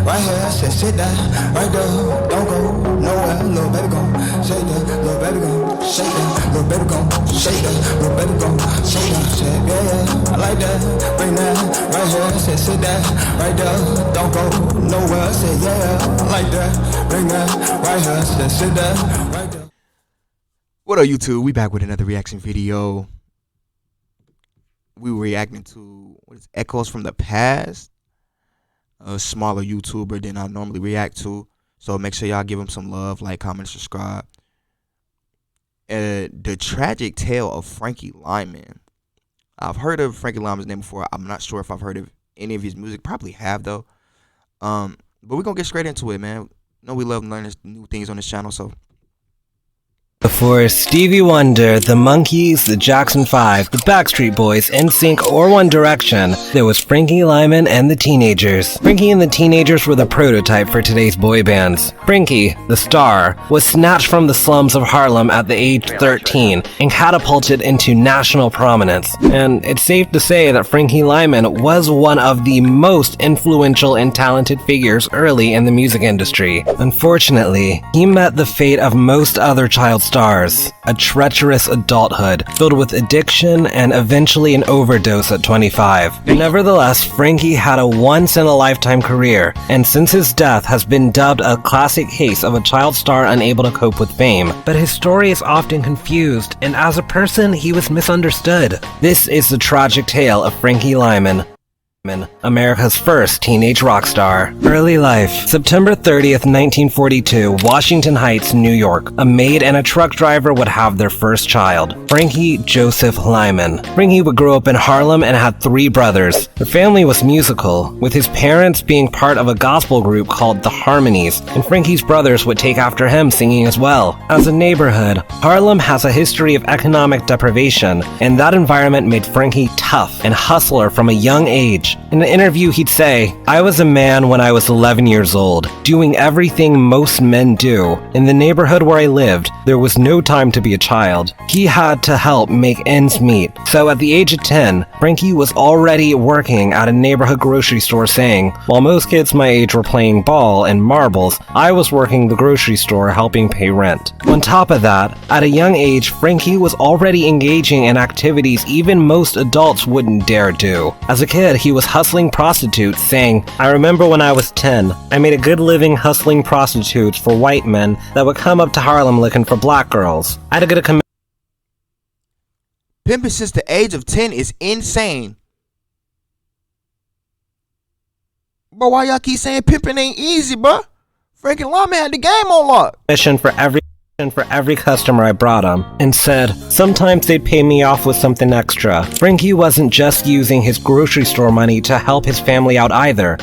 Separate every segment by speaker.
Speaker 1: right here. Said sit down, right there. Don't go nowhere, little baby gon' shake that, little baby gon' shake that, little baby gon' shake that, little baby gon' shake that. Said yeah, I like that, bring that right here. Said sit down, right there. Don't go nowhere. Said yeah, I like that, bring that right here. Said sit down, right there.
Speaker 2: What up, YouTube? We back with another reaction video. We were reacting to Echoes from the Past, a smaller YouTuber than I normally react to. So make sure y'all give him some love, like, comment, subscribe. The tragic tale of Frankie Lymon. I've heard of Frankie Lymon's name before. I'm not sure if I've heard of any of his music. Probably have though. But we're gonna get straight into it, man. You know we love learning new things on this channel, so.
Speaker 3: Before Stevie Wonder, the Monkees, the Jackson 5, the Backstreet Boys, NSYNC, or One Direction, there was Frankie Lymon and the Teenagers. Frankie and the Teenagers were the prototype for today's boy bands. Frankie, the star, was snatched from the slums of Harlem at the age 13 and catapulted into national prominence. And it's safe to say that Frankie Lymon was one of the most influential and talented figures early in the music industry. Unfortunately, he met the fate of most other child stars, a treacherous adulthood filled with addiction and eventually an overdose at 25. Nevertheless, Frankie had a once-in-a-lifetime career, and since his death has been dubbed a classic case of a child star unable to cope with fame. But his story is often confused, and as a person, he was misunderstood. This is the tragic tale of Frankie Lymon, America's first teenage rock star. Early life: September 30th, 1942, Washington Heights, New York. A maid and a truck driver would have their first child, Frankie Joseph Lymon. Frankie would grow up in Harlem and had 3 brothers. Their family was musical, with his parents being part of a gospel group called the Harmonies, and Frankie's brothers would take after him singing as well. As a neighborhood, Harlem has a history of economic deprivation, and that environment made Frankie tough and hustler from a young age. In an interview, he'd say, "I was a man when I was 11 years old, doing everything most men do. In the neighborhood where I lived, there was no time to be a child. He had to help make ends meet. So at the age of 10, Frankie was already working at a neighborhood grocery store saying, while most kids my age were playing ball and marbles, I was working the grocery store helping pay rent." On top of that, at a young age, Frankie was already engaging in activities even most adults wouldn't dare do. As a kid, he was hustling prostitutes, saying, "I remember when I was 10, I made a good living hustling prostitutes for white men that would come up to Harlem looking for black girls. I had to get a
Speaker 2: Pimping since the age of 10 is insane. Bro, why y'all keep saying pimping ain't easy, bro? Frankie Lymon had the game on lock.
Speaker 3: Commission for every customer I brought him, and said sometimes they'd pay me off with something extra. Frankie wasn't just using his grocery store money to help his family out either.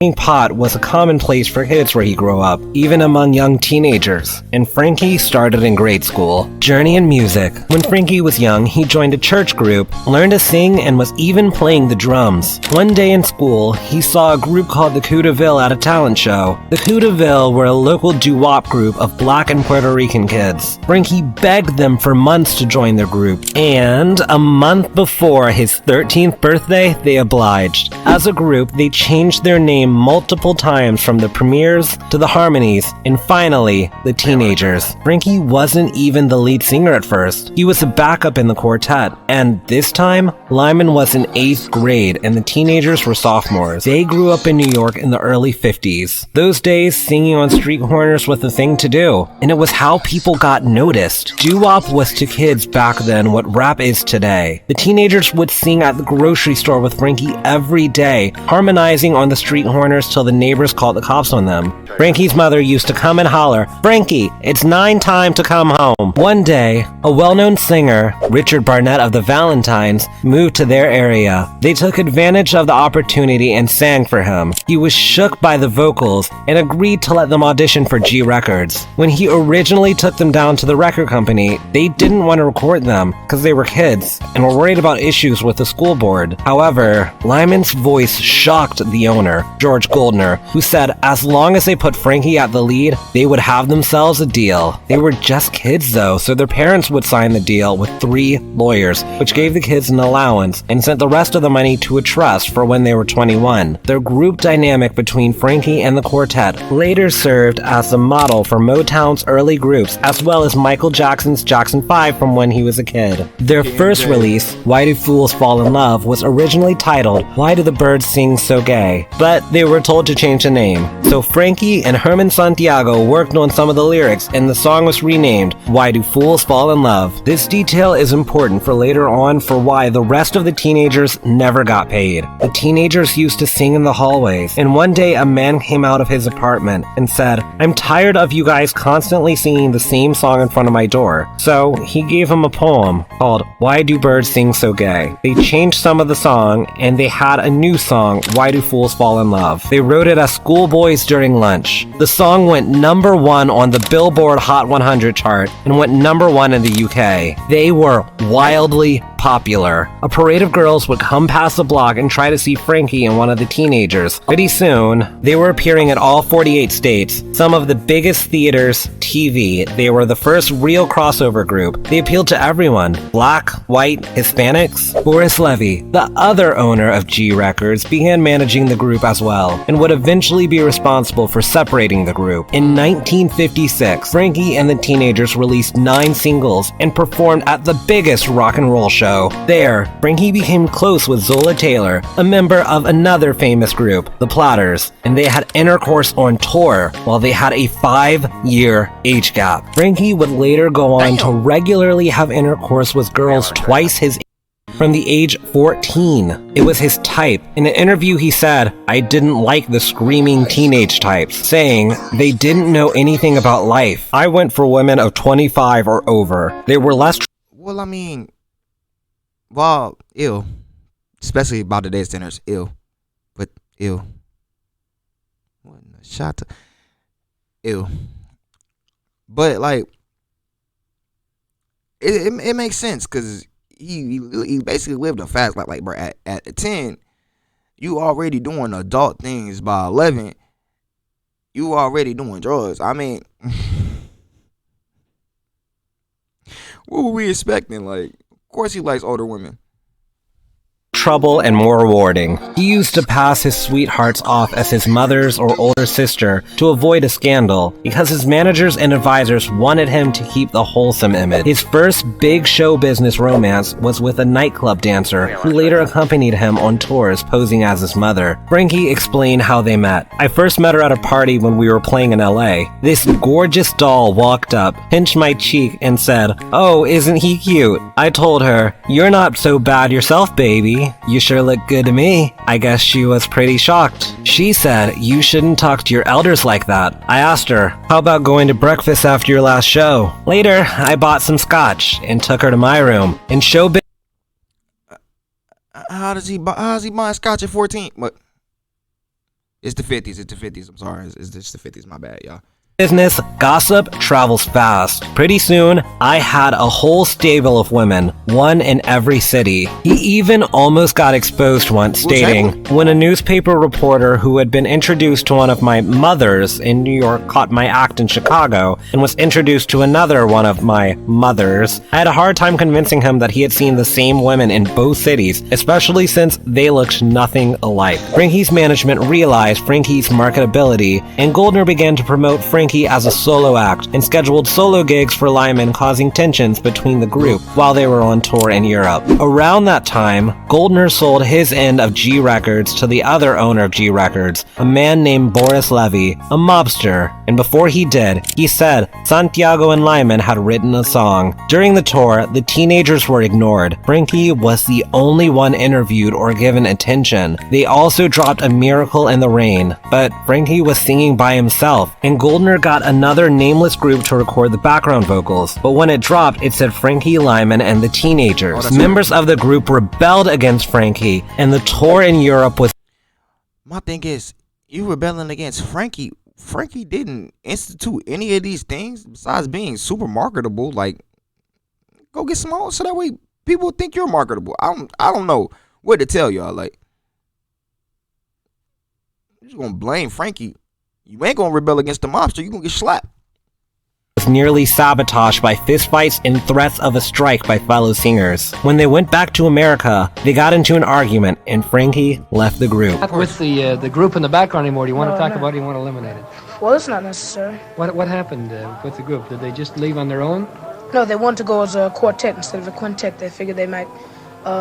Speaker 3: Smoking pot was a commonplace for kids where he grew up, even among young teenagers, and Frankie started in grade school. Journey in music. When Frankie was young, he joined a church group, learned to sing, and was even playing the drums. One day in school, he saw a group called the Coup de Ville at a talent show. The Coup de Ville were a local doo-wop group of black and Puerto Rican kids. Frankie begged them for months to join their group, and a month before his 13th birthday, they obliged. As a group, they changed their name multiple times, from the Premiers to the Harmonies, and finally, the Teenagers. Frankie wasn't even the lead singer at first. He was a backup in the quartet, and this time, Lymon was in 8th grade and the Teenagers were sophomores. They grew up in New York in the early 50s. Those days, singing on street corners was the thing to do, and it was how people got noticed. Doo-wop was to kids back then what rap is today. The Teenagers would sing at the grocery store with Frankie every day, harmonizing on the street corners till the neighbors called the cops on them. Frankie's mother used to come and holler, "Frankie, it's 9 time to come home." One day, a well-known singer, Richard Barnett of the Valentines, moved to their area. They took advantage of the opportunity and sang for him. He was shook by the vocals and agreed to let them audition for G Records. When he originally took them down to the record company, they didn't want to record them because they were kids and were worried about issues with the school board. However, Lymon's voice shocked the owner, George Goldner, who said as long as they put Frankie at the lead, they would have themselves a deal. They were just kids though, so their parents would sign the deal with 3 lawyers, which gave the kids an allowance and sent the rest of the money to a trust for when they were 21. Their group dynamic between Frankie and the quartet later served as the model for Motown's early groups, as well as Michael Jackson's Jackson 5 from when he was a kid. Their first release, Why Do Fools Fall in Love, was originally titled Why Do the Birds Sing So Gay, but they were told to change the name. So Frankie and Herman Santiago worked on some of the lyrics and the song was renamed Why Do Fools Fall in Love. This detail is important for later on for why the rest of the teenagers never got paid. The teenagers used to sing in the hallways, and one day a man came out of his apartment and said, "I'm tired of you guys constantly singing the same song in front of my door." So he gave him a poem called Why Do Birds Sing So Gay. They changed some of the song and they had a new song, Why Do Fools Fall in Love. They wrote it as schoolboys during lunch. The song went number 1 on the Billboard Hot 100 chart and went number 1 in the UK. They were wildly popular. A parade of girls would come past the block and try to see Frankie and one of the teenagers. Pretty soon, they were appearing at all 48 states, some of the biggest theaters, TV. They were the first real crossover group. They appealed to everyone, black, white, Hispanics. Boris Levy, the other owner of G Records, began managing the group as well, and would eventually be responsible for separating the group. In 1956, Frankie and the Teenagers released 9 singles and performed at the biggest rock and roll show. There, Frankie became close with Zola Taylor, a member of another famous group, the Platters, and they had intercourse on tour while they had a 5-year age gap. Frankie would later go on to regularly have intercourse with girls twice his age from the age 14. It was his type. In an interview he said, "I didn't like the screaming teenage types," saying they didn't know anything about life. "I went for women of 25 or over. They were less
Speaker 2: Well, I mean, well, ill. Especially about today's standards, ill. But ill. What in the shot to ill. But like it makes sense because he basically lived a fast life. Like bro, at 10, you already doing adult things. By 11, you already doing drugs. I mean, what were we expecting? Like, of course he likes older women.
Speaker 3: trouble and more rewarding. He used to pass his sweethearts off as his mother's or older sister to avoid a scandal because his managers and advisors wanted him to keep the wholesome image. His first big show business romance was with a nightclub dancer who later accompanied him on tours posing as his mother. Frankie explained how they met. "I first met her at a party when we were playing in LA. This gorgeous doll walked up, pinched my cheek, and said, 'Oh, isn't he cute?' I told her, 'You're not so bad yourself, baby. You sure look good to me.' I guess she was pretty shocked. She said, 'You shouldn't talk to your elders like that.' I asked her, 'How about going to breakfast after your last show?' Later, I bought some scotch and took her to my room. In show
Speaker 2: How's he buying scotch at 14? What? It's the 50s. It's the 50s. I'm sorry. It's just the 50s. My bad, y'all.
Speaker 3: business, gossip travels fast. Pretty soon, I had a whole stable of women, one in every city. He even almost got exposed once, stating, when a newspaper reporter who had been introduced to one of my mothers in New York caught my act in Chicago and was introduced to another one of my mothers, I had a hard time convincing him that he had seen the same women in both cities, especially since they looked nothing alike. Frankie's management realized Frankie's marketability, and Goldner began to promote Frankie as a solo act and scheduled solo gigs for Lymon, causing tensions between the group while they were on tour in Europe. Around that time, Goldner sold his end of G Records to the other owner of G Records, a man named Boris Levy, a mobster, and before he did, he said Santiago and Lymon had written a song. During the tour, the teenagers were ignored. Frankie was the only one interviewed or given attention. They also dropped A Miracle in the Rain, but Frankie was singing by himself, and Goldner got another nameless group to record the background vocals, but when it dropped, it said Frankie Lymon and the Teenagers. Members of the group rebelled against Frankie, and the tour in Europe was...
Speaker 2: My thing is, you rebelling against Frankie. Frankie didn't institute any of these things besides being super marketable. Like, go get some more so that way people think you're marketable. I don't know what to tell y'all. Like, You're just gonna blame Frankie. You ain't gonna rebel against the mobster. You gonna get slapped.
Speaker 3: Was nearly sabotaged by fistfights and threats of a strike by fellow singers. When they went back to America, they got into an argument, and Frankie left the group.
Speaker 4: Not with the group in the background anymore. Do you want to talk about it? Or you want to eliminate it?
Speaker 5: Well, it's not necessary.
Speaker 4: What happened with the group? Did they just leave on their own?
Speaker 5: No, they wanted to go as a quartet instead of a quintet. They figured they might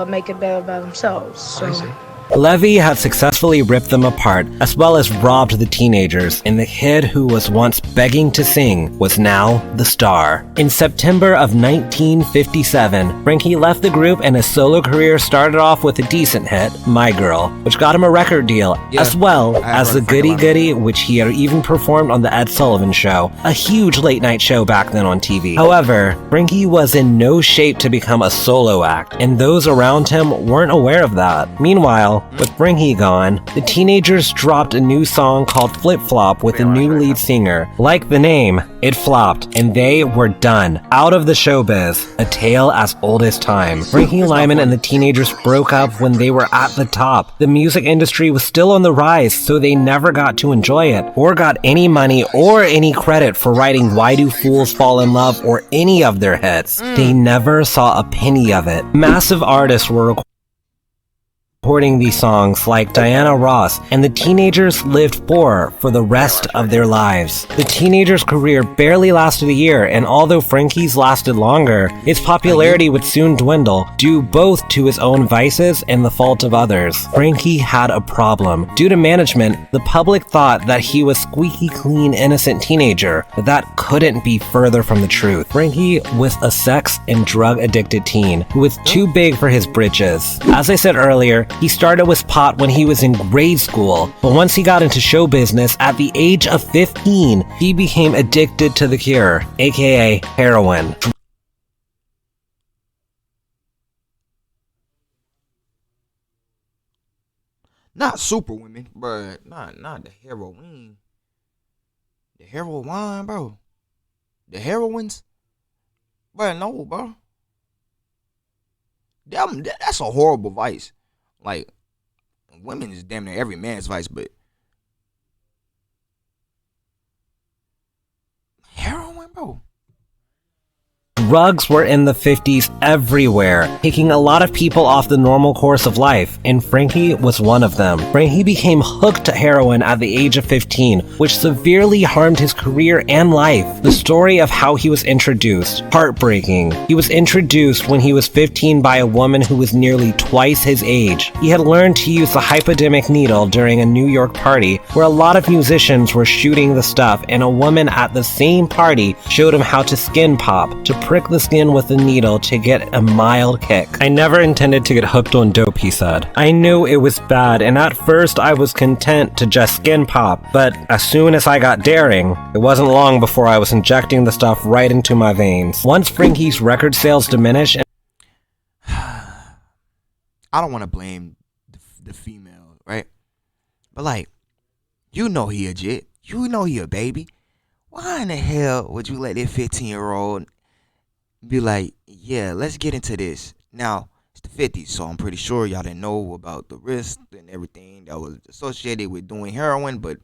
Speaker 5: make it better by themselves. So.
Speaker 4: I see.
Speaker 3: Levy had successfully ripped them apart, as well as robbed the teenagers, and the kid who was once begging to sing was now the star. In September of 1957, Frankie left the group and his solo career started off with a decent hit, My Girl, which got him a record deal, as well as The Goody Goody, which he had even performed on The Ed Sullivan Show, a huge late-night show back then on TV. However, Frankie was in no shape to become a solo act, and those around him weren't aware of that. Meanwhile, with Frankie gone, the teenagers dropped a new song called Flip Flop with a new lead singer. Like the name, it flopped, and they were done. Out of the showbiz, a tale as old as time. Frankie Lymon and the teenagers broke up when they were at the top. The music industry was still on the rise, so they never got to enjoy it, or got any money or any credit for writing Why Do Fools Fall in Love or any of their hits. They never saw a penny of it. Massive artists were recording these songs like Diana Ross, and the teenagers lived poor for the rest of their lives. The teenager's career barely lasted a year, and although Frankie's lasted longer, his popularity would soon dwindle, due both to his own vices and the fault of others. Frankie had a problem. Due to management, the public thought that he was squeaky clean innocent teenager, but that couldn't be further from the truth. Frankie was a sex and drug addicted teen who was too big for his britches. As I said earlier, he started with pot when he was in grade school, but once he got into show business at the age of 15, he became addicted to the cure, aka heroin.
Speaker 2: Not super women, but not the heroin. The heroin, bro. The heroines. But no, bro. That's a horrible vice. Like, women is damn near every man's vice, but heroin, bro.
Speaker 3: Drugs were in the 50s everywhere, taking a lot of people off the normal course of life, and Frankie was one of them. Frankie became hooked to heroin at the age of 15, which severely harmed his career and life. The story of how he was introduced, heartbreaking. He was introduced when he was 15 by a woman who was nearly twice his age. He had learned to use the hypodermic needle during a New York party where a lot of musicians were shooting the stuff, and a woman at the same party showed him how to skin pop, to prick the skin with a needle to get a mild kick. I never intended to get hooked on dope, he said. I knew it was bad, and at first I was content to just skin pop, but as soon as I got daring, it wasn't long before I was injecting the stuff right into my veins. Once Frankie's record sales diminished,
Speaker 2: I don't want to blame the female, right? But like, you know he a jit. You know he a baby. Why in the hell would you let that 15-year-old be like, yeah, let's get into this? Now, it's the 50s, so I'm pretty sure y'all didn't know about the risk and everything that was associated with doing heroin, but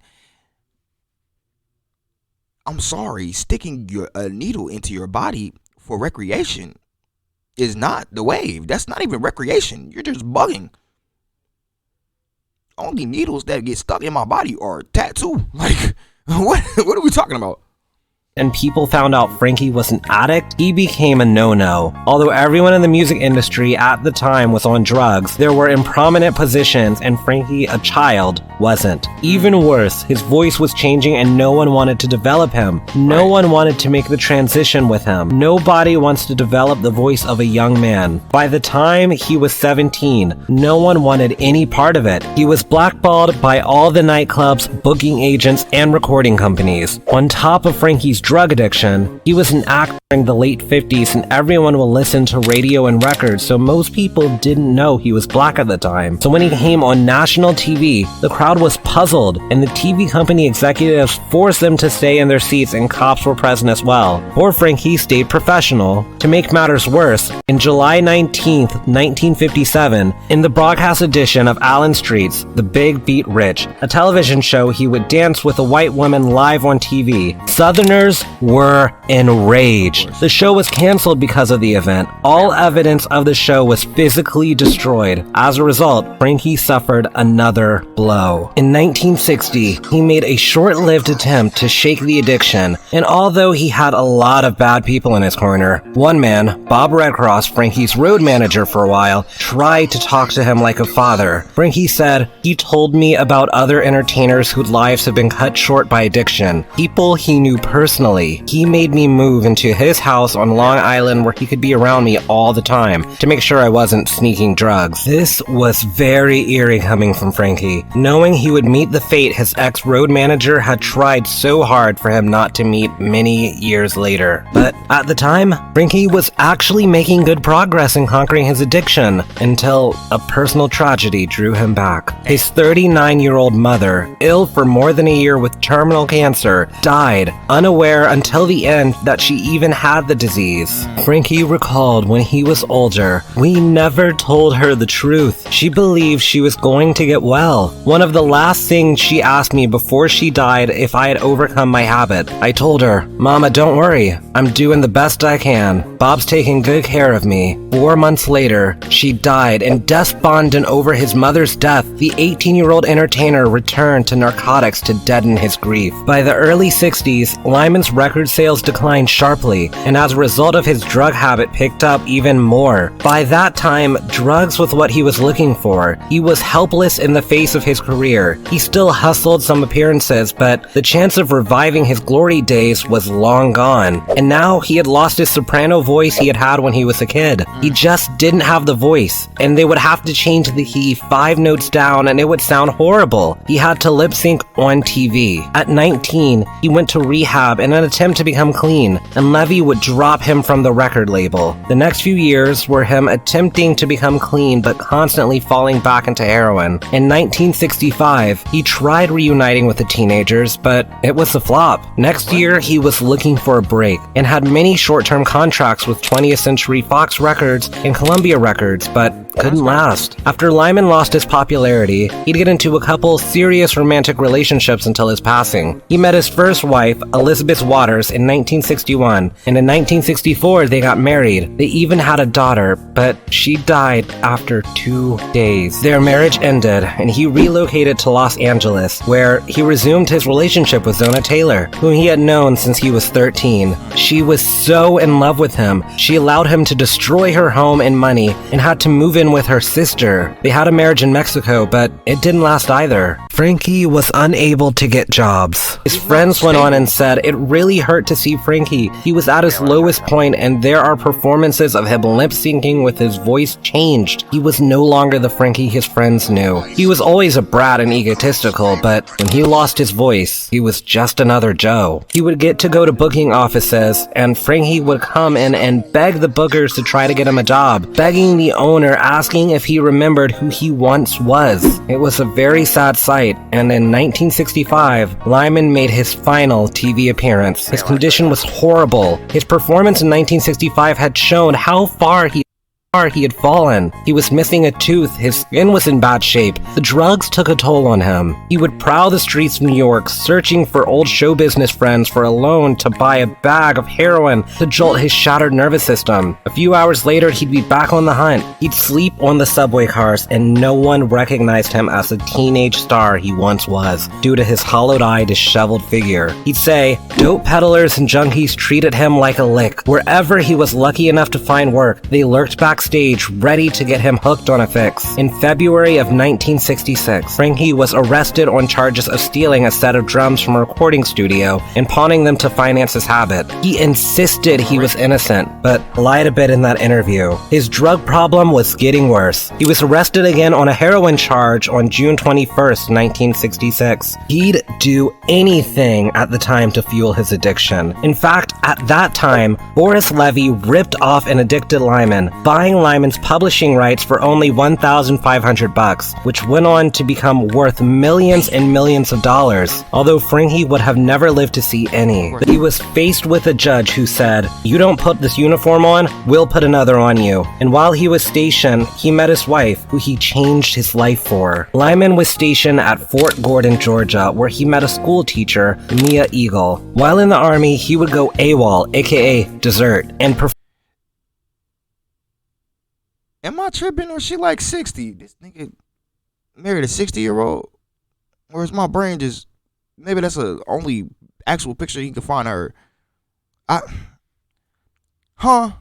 Speaker 2: I'm sorry, sticking a needle into your body for recreation is not the wave. That's not even recreation. You're just bugging. Only needles that get stuck in my body are tattoo. Like, what are we talking about?
Speaker 3: and people found out Frankie was an addict, he became a no-no. Although everyone in the music industry at the time was on drugs, there were in prominent positions and Frankie, a child, wasn't. Even worse, his voice was changing and no one wanted to develop him. No one wanted to make the transition with him. Nobody wants to develop the voice of a young man. By the time he was 17, no one wanted any part of it. He was blackballed by all the nightclubs, booking agents, and recording companies. On top of Frankie's drug addiction. He was an actor in the late 50s and everyone will listen to radio and records, so most people didn't know he was black at the time. So when he came on national TV, the crowd was puzzled and the TV company executives forced them to stay in their seats and cops were present as well. Poor Frankie stayed professional. To make matters worse, in July 19th, 1957, in the broadcast edition of Allen Street's The Big Beat Rich, a television show, he would dance with a white woman live on TV. Southerners were enraged. The show was canceled because of the event. All evidence of the show was physically destroyed. As a result, Frankie suffered another blow. In 1960, he made a short-lived attempt to shake the addiction, and although he had a lot of bad people in his corner, one man, Bob Redcross, Frankie's road manager for a while, tried to talk to him like a father. Frankie said, "He told me about other entertainers whose lives have been cut short by addiction, people he knew personally. He made me move into his house on Long Island where he could be around me all the time to make sure I wasn't sneaking drugs." This was very eerie coming from Frankie, knowing he would meet the fate his ex-road manager had tried so hard for him not to meet many years later. But at the time, Frankie was actually making good progress in conquering his addiction until a personal tragedy drew him back. His 39-year-old mother, ill for more than a year with terminal cancer, died, unaware until the end that she even had the disease. Frankie recalled when he was older, "We never told her the truth. She believed she was going to get well. One of the last things she asked me before she died if I had overcome my habit. I told her, 'Mama, don't worry. I'm doing the best I can. Bob's taking good care of me.' 4 months later, she died, and despondent over his mother's death, the 18-year-old entertainer returned to narcotics to deaden his grief. By the early 60s, Lymon's record sales declined sharply, and as a result of his drug habit picked up even more. By that time, drugs was what he was looking for. He was helpless in the face of his career. He still hustled some appearances, but the chance of reviving his glory days was long gone. And now he had lost his soprano voice he had had when he was a kid. He just didn't have the voice, and they would have to change the key 5 notes down and it would sound horrible. He had to lip sync on TV. At 19, he went to rehab in an attempt to become clean, and Levy would drop him from the record label. The next few years were him attempting to become clean but constantly falling back into heroin. In 1965, he tried reuniting with the teenagers, but it was a flop. Next year, he was looking for a break and had many short-term contracts with 20th Century Fox Records and Columbia Records, but couldn't last. After Lymon lost his popularity, he'd get into a couple serious romantic relationships until his passing. He met his first wife, Elizabeth Waters, in 1961, and in 1964 they got married. They even had a daughter, but she died after 2 days. Their marriage ended, and he relocated to Los Angeles, where he resumed his relationship with Zona Taylor, whom he had known since he was 13. She was so in love with him, she allowed him to destroy her home and money, and had to move in with her sister. They had a marriage in Mexico, but it didn't last either. Frankie was unable to get jobs. His friends went on and said it really hurt to see Frankie. He was at his lowest point, and there are performances of him lip syncing with his voice changed. He was no longer the Frankie his friends knew. He was always a brat and egotistical, but when he lost his voice, he was just another Joe. He would get to go to booking offices, and Frankie would come in and beg the bookers to try to get him a job, begging the owner, asking if he remembered who he once was. It was a very sad sight, and in 1965, Lymon made his final TV appearance. His condition was horrible. His performance in 1965 had shown how far he had fallen. He was missing a tooth, his skin was in bad shape, the drugs took a toll on him. He would prowl the streets of New York, searching for old show business friends for a loan to buy a bag of heroin to jolt his shattered nervous system. A few hours later, he'd be back on the hunt. He'd sleep on the subway cars, and no one recognized him as the teenage star he once was, due to his hollowed-eyed, disheveled figure. He'd say, dope peddlers and junkies treated him like a lick. Wherever he was lucky enough to find work, they lurked backstage backstage ready to get him hooked on a fix. In February of 1966, Frankie was arrested on charges of stealing a set of drums from a recording studio and pawning them to finance his habit. He insisted he was innocent, but lied a bit in that interview. His drug problem was getting worse. He was arrested again on a heroin charge on June 21st, 1966. He'd do anything at the time to fuel his addiction. In fact, at that time, Boris Levy ripped off an addicted Lymon, buying Lymon's publishing rights for only $1,500, which went on to become worth millions and millions of dollars, although Frankie would have never lived to see any. He was faced with a judge who said, "You don't put this uniform on, we'll put another on you." And while he was stationed, he met his wife, who he changed his life for. Lymon was stationed at Fort Gordon, Georgia, where he met a school teacher, Mia Eagle. While in the army, he would go AWOL, aka desert, and
Speaker 2: Am I tripping, or she like 60? This nigga married a 60-year-old? Or is my brain just... Maybe that's the only actual picture you can find of her.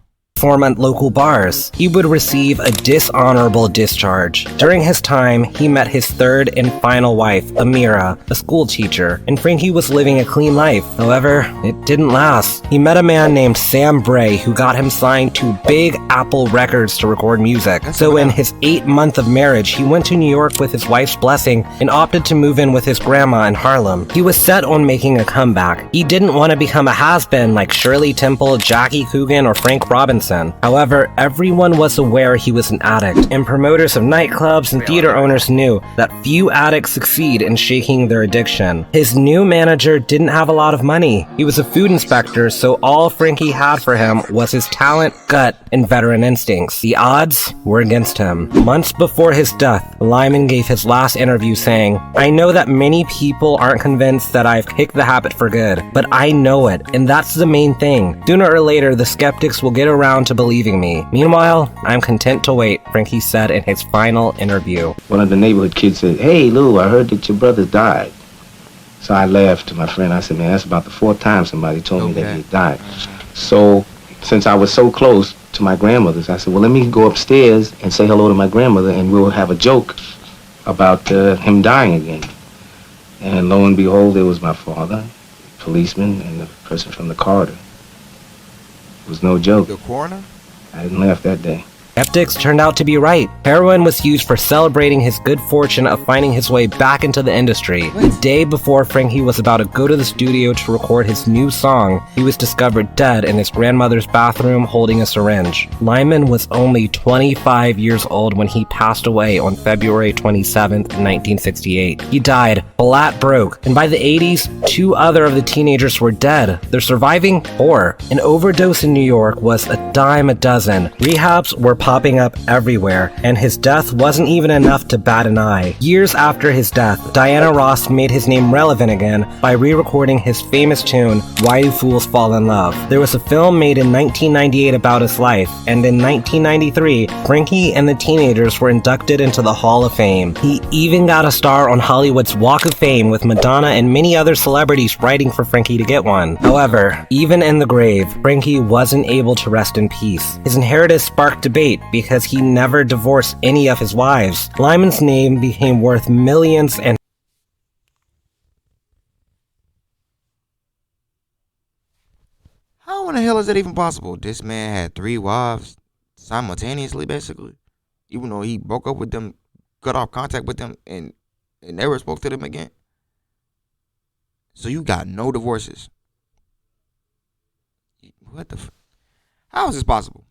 Speaker 3: perform at local bars. He would receive a dishonorable discharge. During his time, he met his third and final wife, Amira, a school teacher, and Frankie was living a clean life. However, it didn't last. He met a man named Sam Bray who got him signed to Big Apple Records to record music. So in his 8th month of marriage, he went to New York with his wife's blessing and opted to move in with his grandma in Harlem. He was set on making a comeback. He didn't want to become a has-been like Shirley Temple, Jackie Coogan, or Frank Robinson. However, everyone was aware he was an addict, and promoters of nightclubs and theater owners knew that few addicts succeed in shaking their addiction. His new manager didn't have a lot of money. He was a food inspector, so all Frankie had for him was his talent, gut, and veteran instincts. The odds were against him. Months before his death, Lymon gave his last interview saying, "I know that many people aren't convinced that I've kicked the habit for good, but I know it, and that's the main thing. Sooner or later, the skeptics will get around to believing me. Meanwhile, I'm content to wait," Frankie said in his final interview.
Speaker 6: One of the neighborhood kids said, "Hey Lou, I heard that your brother died." So I laughed to my friend. I said, "Man, that's about the 4th time somebody told me that he died." So since I was so close to my grandmother's, I said, "Well, let me go upstairs and say hello to my grandmother, and we'll have a joke about him dying again." And lo and behold, there was my father, policeman, and the person from the corridor. It was no joke.
Speaker 2: The coroner?
Speaker 6: I didn't laugh that day.
Speaker 3: Skeptics turned out to be right. Heroin was used for celebrating his good fortune of finding his way back into the industry. The day before Frankie was about to go to the studio to record his new song, he was discovered dead in his grandmother's bathroom holding a syringe. Lymon was only 25 years old when he passed away on February 27, 1968. He died flat broke, and by the 80s, 2 other of the teenagers were dead. They're surviving 4. An overdose in New York was a dime a dozen. Rehabs were popping up everywhere, and his death wasn't even enough to bat an eye. Years after his death, Diana Ross made his name relevant again by re-recording his famous tune, "Why Do Fools Fall in Love?" There was a film made in 1998 about his life, and in 1993, Frankie and the Teenagers were inducted into the Hall of Fame. He even got a star on Hollywood's Walk of Fame, with Madonna and many other celebrities writing for Frankie to get one. However, even in the grave, Frankie wasn't able to rest in peace. His inheritance sparked debate because he never divorced any of his wives. Lymon's name became worth millions, and
Speaker 2: How in the hell is that even possible? This man had 3 wives simultaneously, basically. Even though he broke up with them, cut off contact with them, and never spoke to them again. So you got no divorces. What the how is this possible?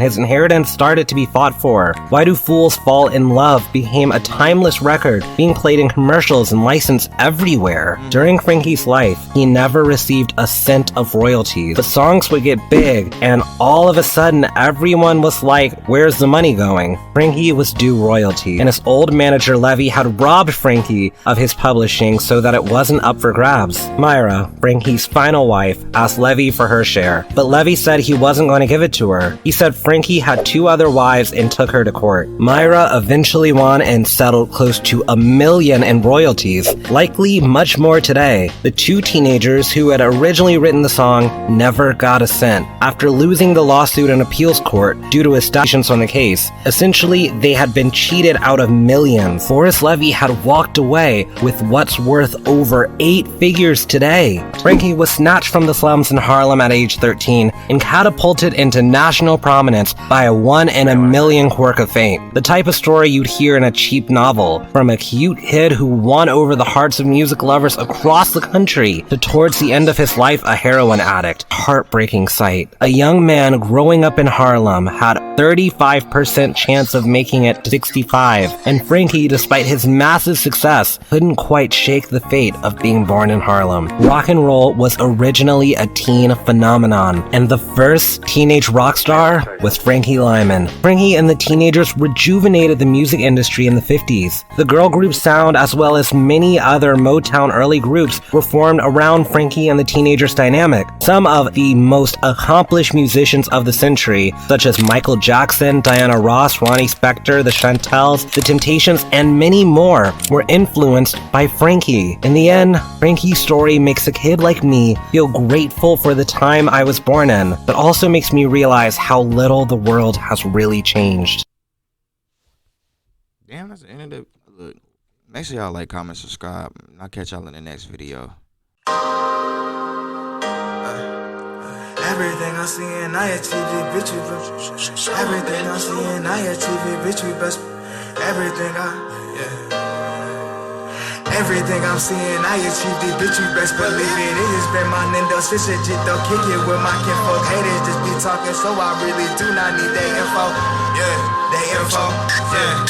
Speaker 3: his inheritance started to be fought for. Why Do Fools Fall in Love became a timeless record, being played in commercials and licensed everywhere. During Frankie's life, he never received a cent of royalties, but songs would get big, and all of a sudden, everyone was like, "Where's the money going?" Frankie was due royalty, and his old manager Levy had robbed Frankie of his publishing so that it wasn't up for grabs. Myra, Frankie's final wife, asked Levy for her share, but Levy said he wasn't going to give it to her. He said Frankie had 2 other wives and took her to court. Myra eventually won and settled close to $1 million in royalties, likely much more today. The 2 teenagers who had originally written the song never got a cent. After losing the lawsuit in appeals court due to establishments on the case, essentially they had been cheated out of millions. Forrest Levy had walked away with what's worth over 8 figures today. Frankie was snatched from the slums in Harlem at age 13 and catapulted into national prominence by a 1 in a million quirk of fame. The type of story you'd hear in a cheap novel, from a cute kid who won over the hearts of music lovers across the country to, towards the end of his life, a heroin addict. Heartbreaking sight. A young man growing up in Harlem had 35% chance of making it to 65, and Frankie, despite his massive success, couldn't quite shake the fate of being born in Harlem. Rock and roll was originally a teen phenomenon, and the first teenage rock star was Frankie Lymon. Frankie and the Teenagers rejuvenated the music industry in the 50s. The girl group sound, as well as many other Motown early groups, were formed around Frankie and the Teenagers dynamic. Some of the most accomplished musicians of the century, such as Michael Jackson, Diana Ross, Ronnie Spector, the Chantels, the Temptations, and many more, were influenced by Frankie. In the end, Frankie's story makes a kid like me feel grateful for the time I was born in, but also makes me realize how little the world has really changed.
Speaker 2: Damn, that's the end of the look. Make sure y'all like, comment, subscribe. I'll catch y'all in the next video.
Speaker 1: Everything I see in IATV, bitch, you everything I see in IATV, bitch, we best. Everything Everything I'm seeing, I achieved it, bitch, you best believe it. It has been my Nintendo shit, though, kick it with my kinfolk. Haters just be talking, so I really do not need their info. Yeah, they info, yeah.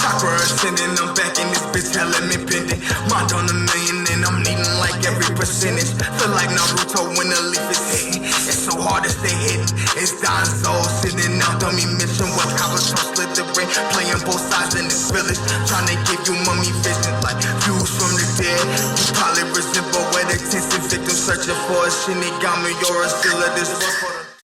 Speaker 1: Chakra ascending, I'm back in this bitch, hella me pending. Mind on $1 million and I'm needing like every percentage. Feel like Naruto when the leaf is hitting. It's so hard to stay hidden. It's Don Soul sitting out, don't me mission. What Kabuto slithering, playing both sides in this village. Trying to give you mummy vision like views from the dead. You probably resemble where the tension victim searching for a Shinigami or a Zilla. This was for the